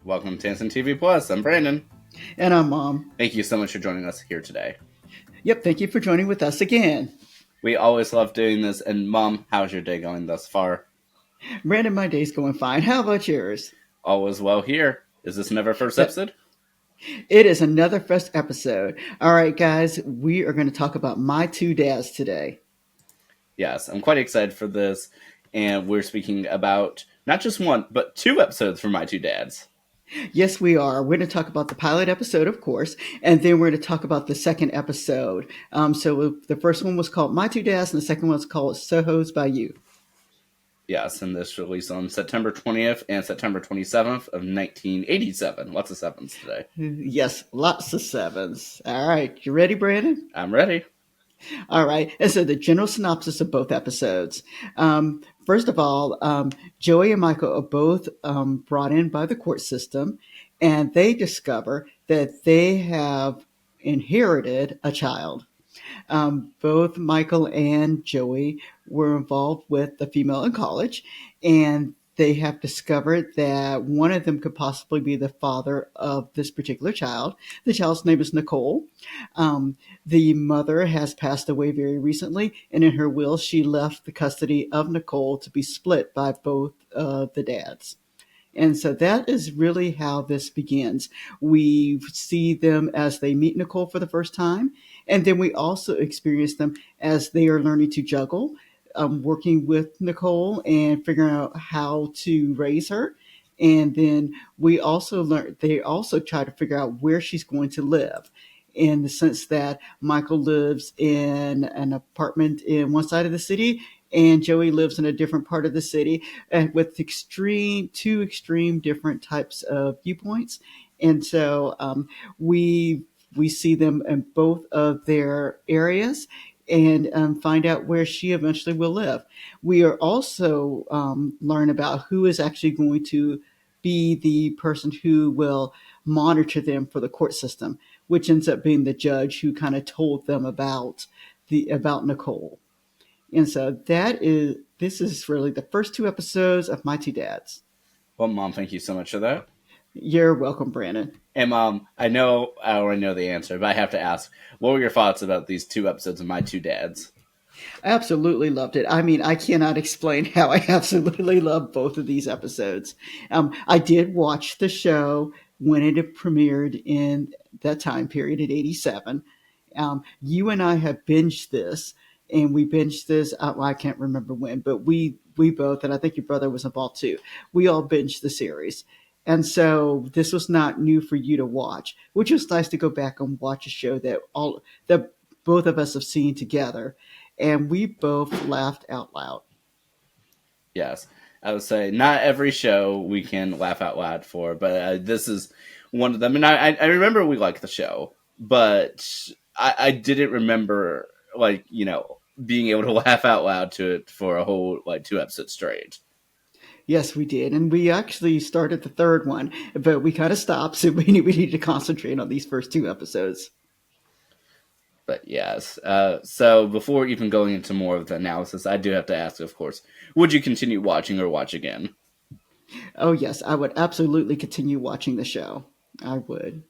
Welcome to Tansson TV Plus. I'm Brandon. And I'm Mom. Thank you so much for joining us here today. Yep, thank you for joining with us again. We always love doing this. And Mom, how's your day going thus far? Brandon, my day's going fine. How about yours? All is well here. Is this another first That episode? It is another first episode. All right, guys, we are going to talk about my two dads today. Yes, I'm quite excited for this. And we're speaking about not just one, but two episodes for My Two Dads. Yes, we are. We're going to talk about the pilot episode, of course, and then we're going to talk about the second episode. So the first one was called My Two Dads, and the second one was called Soho's by You. Yes, and this released on September 20th and September 27th of 1987. Lots of sevens today. Yes, lots of sevens. All right, you ready, Brandon? I'm ready. All right. And so the general synopsis of both episodes. First of all, Joey and Michael are both brought in by the court system, and they discover that they have inherited a child. Both Michael and Joey were involved with the female in college, and they have discovered that one of them could possibly be the father of this particular child. The child's name is Nicole. The mother has passed away very recently, and in her will, she left the custody of Nicole to be split by both the dads. And so that is really how this begins. We see them as they meet Nicole for the first time, and then we also experience them as they are learning to juggle, working with Nicole and figuring out how to raise her. And then we also learn, they also try to figure out where she's going to live, in the sense that Michael lives in an apartment in one side of the city and Joey lives in a different part of the city, with two extreme different types of viewpoints. And so we see them in both of their areas, and find out where she eventually will live. We are also learn about who is actually going to be the person who will monitor them for the court system, which ends up being the judge who kind of told them about Nicole. And so this is really the first two episodes of My Two Dads. Well, Mom, thank you so much for that. You're welcome, Brandon. And Mom, I already know the answer, but I have to ask, what were your thoughts about these two episodes of My Two Dads? I absolutely loved it. I mean, I cannot explain how I absolutely love both of these episodes. I did watch the show when it premiered in that time period at 87. You and I have binged this, and we binged this. Well, I can't remember when, but we both, and I think your brother was involved too. We all binged the series, and so this was not new for you to watch, which was nice to go back and watch a show that both of us have seen together, and we both laughed out loud. Yes, I would say not every show we can laugh out loud for, but this is one of them. And I remember we liked the show, but I didn't remember, being able to laugh out loud to it for a whole, two episodes straight. Yes, we did, and we actually started the third one, but we kind of stopped, so we need to concentrate on these first two episodes. But yes, so before even going into more of the analysis, I do have to ask, of course, would you continue watching or watch again? Oh yes, I would absolutely continue watching the show. I would.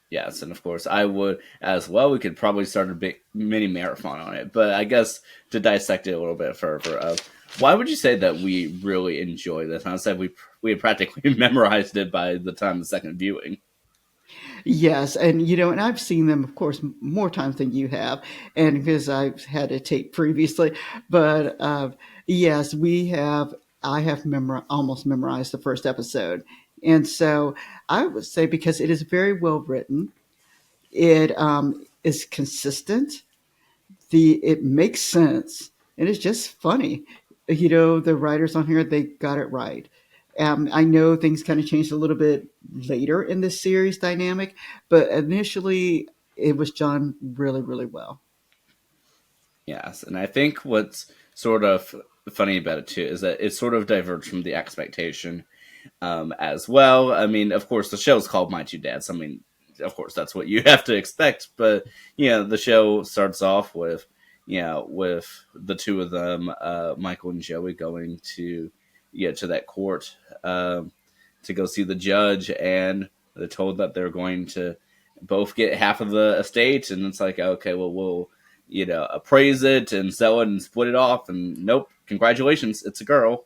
Yes, and of course I would as well. We could probably start a big mini marathon on it, but I guess to dissect it a little bit further, why would you say that we really enjoy this? And I said we had practically memorized it by the time of the second viewing. Yes, and and I've seen them, of course, more times than you have, and because I've had a tape previously. But yes, we have. I have almost memorized the first episode, and so I would say because it is very well written, it is consistent. It makes sense, and it's just funny. The writers on here, they got it right. I know things kind of changed a little bit later in this series dynamic, but initially it was done really, really well. Yes, and I think what's sort of funny about it too is that it sort of diverged from the expectation as well. I mean, of course, the show's called My Two Dads. I mean, of course, that's what you have to expect. But the show starts off with with the two of them, Michael and Joey, going to to that court to go see the judge, and they're told that they're going to both get half of the estate, and it's like, okay, well, we'll appraise it and sell it and split it off, and nope, congratulations, it's a girl.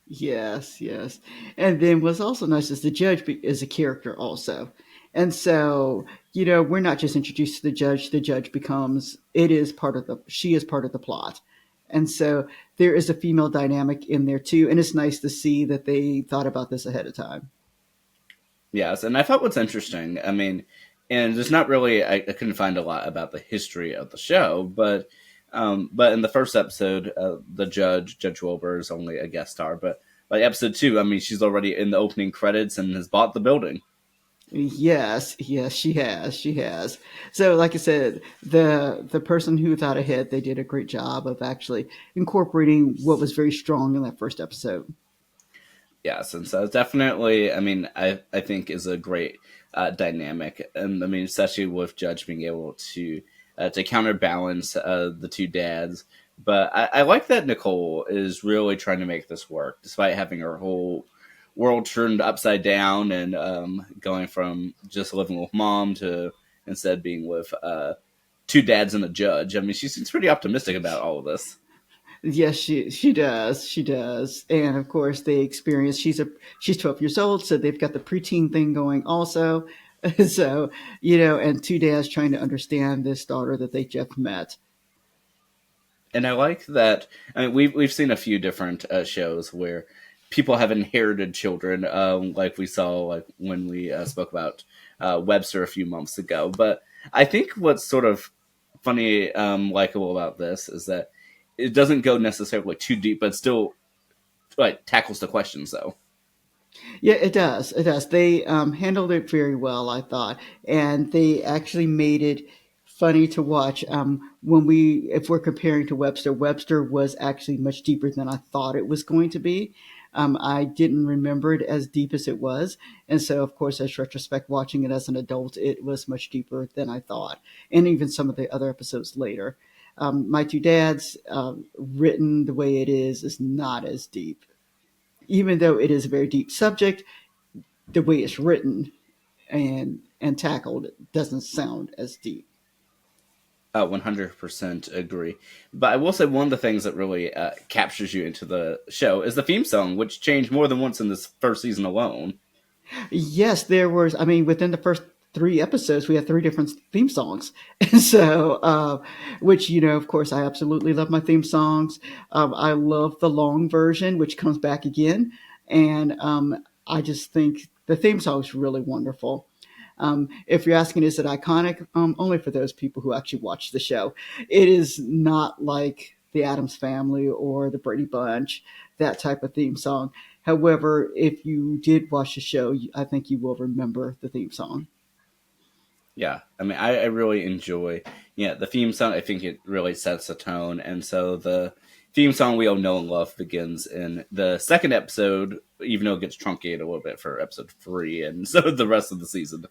Yes, yes. And then what's also nice is the judge is a character also. And so, we're not just introduced to the judge. The judge becomes, she is part of the plot. And so there is a female dynamic in there too. And it's nice to see that they thought about this ahead of time. Yes, and I thought what's interesting, I mean, and there's not really, I couldn't find a lot about the history of the show, but in the first episode, the Judge Wilbur, is only a guest star, but by episode two, I mean, she's already in the opening credits and has bought the building. Yes, yes, she has. She has. So, like I said, the person who thought ahead, they did a great job of actually incorporating what was very strong in that first episode. Yes, and so definitely, I mean, I think is a great dynamic, and I mean, especially with Judge being able to counterbalance the two dads. But I like that Nicole is really trying to make this work, despite having her whole world turned upside down and going from just living with mom to instead being with two dads and a judge. I mean, she seems pretty optimistic about all of this. Yes, she does. She does. And of course, they experience. She's 12 years old, so they've got the preteen thing going also. So, and two dads trying to understand this daughter that they just met. And I like that. I mean, we've seen a few different shows where people have inherited children, like we saw like when we spoke about Webster a few months ago. But I think what's sort of funny, likable about this is that it doesn't go necessarily too deep, but still like tackles the questions though. Yeah, it does. It does. They handled it very well, I thought, and they actually made it funny to watch. If we're comparing to Webster, Webster was actually much deeper than I thought it was going to be. I didn't remember it as deep as it was, and so of course, as retrospect, watching it as an adult, it was much deeper than I thought, and even some of the other episodes later. My two dads, written the way it is not as deep, even though it is a very deep subject. The way it's written and tackled doesn't sound as deep. 100% agree. But I will say one of the things that really captures you into the show is the theme song, which changed more than once in this first season alone. Yes, there was. I mean, within the first three episodes, we had three different theme songs, and so which of course, I absolutely love my theme songs. I love the long version, which comes back again, and I just think the theme song is really wonderful. If you're asking, is it iconic? Only for those people who actually watch the show. It is not like the Adams Family or the Brady Bunch, that type of theme song. However, if you did watch the show, I think you will remember the theme song. Yeah, I mean, I really enjoy, the theme song. I think it really sets the tone, and so the theme song we all know and love begins in the second episode, even though it gets truncated a little bit for episode three, and so the rest of the season.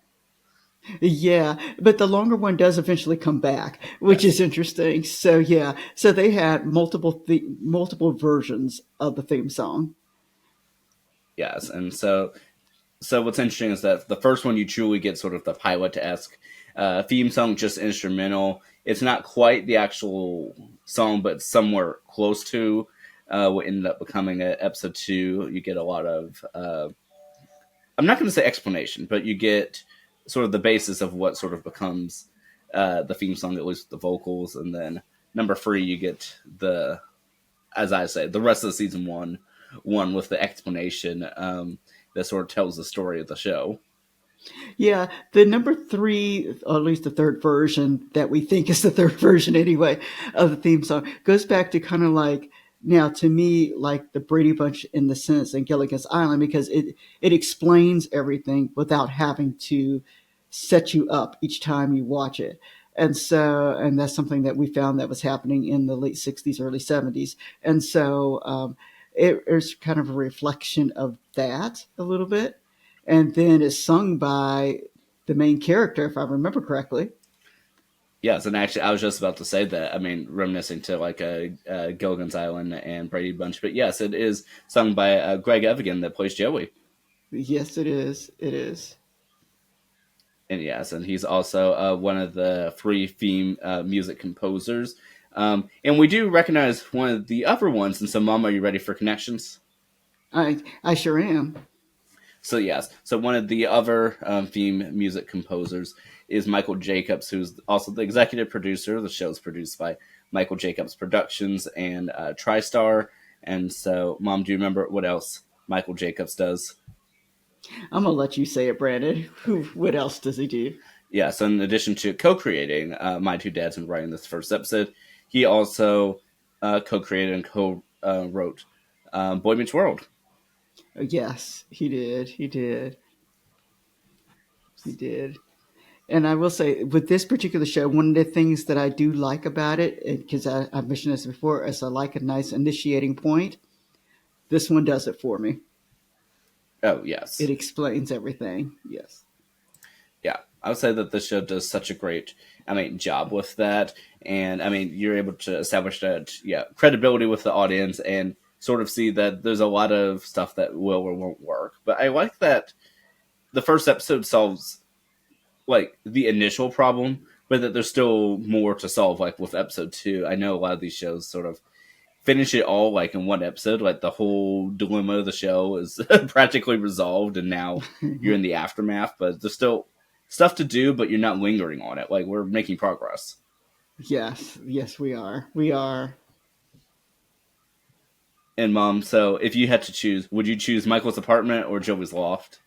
Yeah, but the longer one does eventually come back, which Yes, is interesting. So yeah, so they had multiple versions of the theme song. yes, and so what's interesting is that the first one you truly get sort of the pilot esque theme song, just instrumental. It's not quite the actual song, but somewhere close to what ended up becoming episode two. You get a lot of I'm not going to say explanation, but you get sort of the basis of what sort of becomes the theme song, at least the vocals, and then number three you get the, as I say, the rest of the season one with the explanation that sort of tells the story of the show. Yeah, the number three, or at least the third version that we think is the third version anyway of the theme song, goes back to kind of like, now to me, like the Brady Bunch in the sense and Gilligan's Island, because it explains everything without having to set you up each time you watch it. And that's something that we found that was happening in the late 60s, early 70s. And so it's kind of a reflection of that a little bit, and then it's sung by the main character, if I remember correctly. Yes, and actually, I was just about to say that. I mean, reminiscing to like Gilligan's Island and Brady Bunch, but yes, it is sung by Greg Evigan that plays Joey. Yes, it is. It is. And yes, and he's also one of the three theme music composers. And we do recognize one of the other ones. And so, Mom, are you ready for connections? I sure am. So yes, so one of the other theme music composers is Michael Jacobs, who's also the executive producer. The show is produced by Michael Jacobs Productions and TriStar. And so, Mom, do you remember what else Michael Jacobs does? I'm gonna let you say it, Brandon. Who? What else does he do? Yeah, so in addition to co-creating My Two Dads and writing this first episode, he also co-created and co-wrote Boy Meets World. Yes, he did. He did. He did. And I will say, with this particular show, one of the things that I do like about it, because I've mentioned this before, is I like a nice initiating point. This one does it for me. Oh It yes, explains everything. Yes. yeah, I would say that this show does such a great, job with that, and you're able to establish that credibility with the audience and sort of see that there's a lot of stuff that will or won't work. But I like that the first episode solves like the initial problem, but that there's still more to solve. Like with episode two, I know a lot of these shows sort of finish it all like in one episode. Like the whole dilemma of the show is practically resolved, and now you're in the aftermath. But there's still stuff to do, but you're not lingering on it. Like we're making progress. Yes. Yes, we are. We are. And Mom, so if you had to choose, would you choose Michael's apartment or Joey's loft?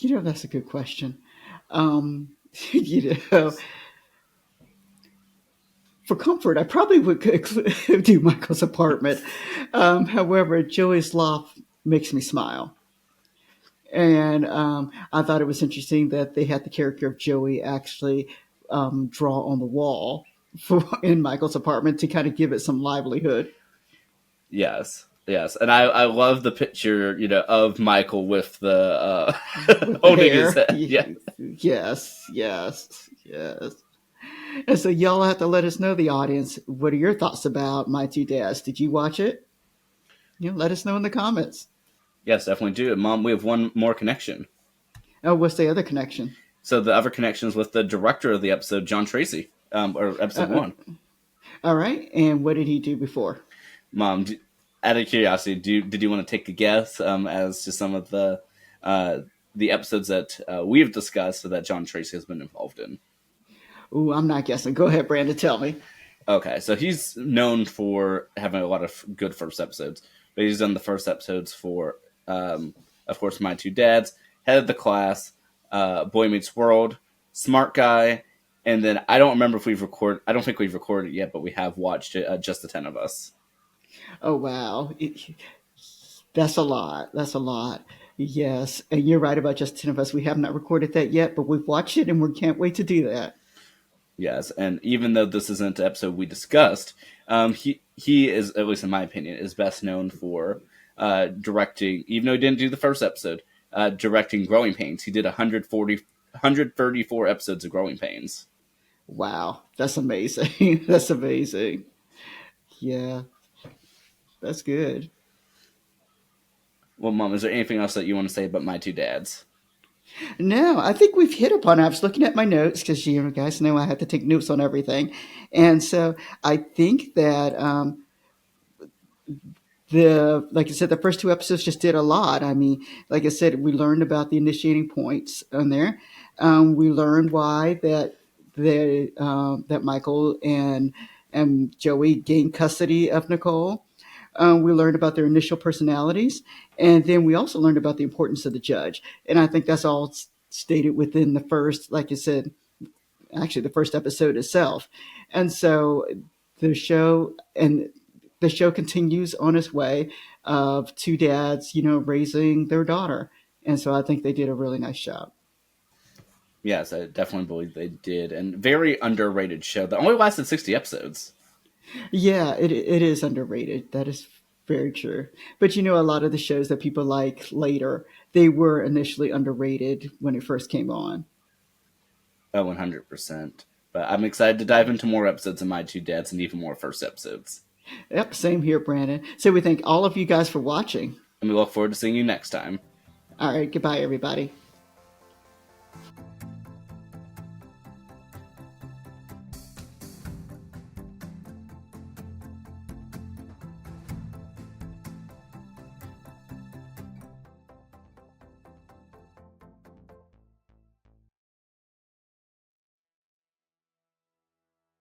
That's a good question. Um, you know, for comfort, I probably would do Michael's apartment. However, Joey's loft makes me smile. And I thought it was interesting that they had the character of Joey actually draw on the wall in Michael's apartment to kind of give it some livelihood Yes, yes, and I love the picture, of Michael with the with the holding his hair. head. Yeah, Yes, yes, yes. And so y'all have to let us know, the audience, what are your thoughts about My Two Dads? Did you watch it? Let us know in the comments. yes, definitely do. And Mom, we have one more connection. Oh, what's the other connection? So the other connection is with the director of the episode, John Tracy, or episode Uh, one. all right. And what did he do before? Mom, out of curiosity, did you want to take a guess as to some of the episodes that we've discussed that John Tracy has been involved in? Ooh, I'm not guessing. Go ahead, Brandon. Tell me. Okay, so he's known for having a lot of good first episodes, but he's done the first episodes for, of course, My Two Dads, Head of the Class, Boy Meets World, Smart Guy, and then I don't remember if we've recorded. I don't think we've recorded it yet, but we have watched it. Just the 10 of us. Oh, wow. That's a lot. That's a lot. Yes. And you're right about Just 10 of Us. We have not recorded that yet, but we've watched it and we can't wait to do that. Yes, and even though this isn't the episode we discussed, he is, at least in my opinion, is best known for directing. Even though he didn't do the first episode, directing Growing Pains. He did 134 episodes of Growing Pains. Wow. That's amazing. That's amazing. Yeah. That's good. Well, Mom, is there anything else that you want to say about My Two Dads? No, I think we've hit upon it. I was looking at my notes because you guys know I have to take notes on everything. And so I think that like I said, the first two episodes just did a lot. I mean, like I said, we learned about the initiating points on there. We learned why that Michael and Joey gained custody of Nicole. We learned about their initial personalities, and then we also learned about the importance of the judge. And I think that's all stated within the first, like you said, actually the first episode itself. And so the show and the show continues on its way of two dads, raising their daughter. And so I think they did a really nice job. Yes, I definitely believe they did, and very underrated show that only lasted 60 episodes. Yeah, it is underrated. That is very true. But a lot of the shows that people like later, they were initially underrated when it first came on. Oh, 100%. But I'm excited to dive into more episodes of My Two Dads and even more first episodes. Yep, same here, Brandon. So we thank all of you guys for watching. and we look forward to seeing you next time. All right, goodbye, everybody.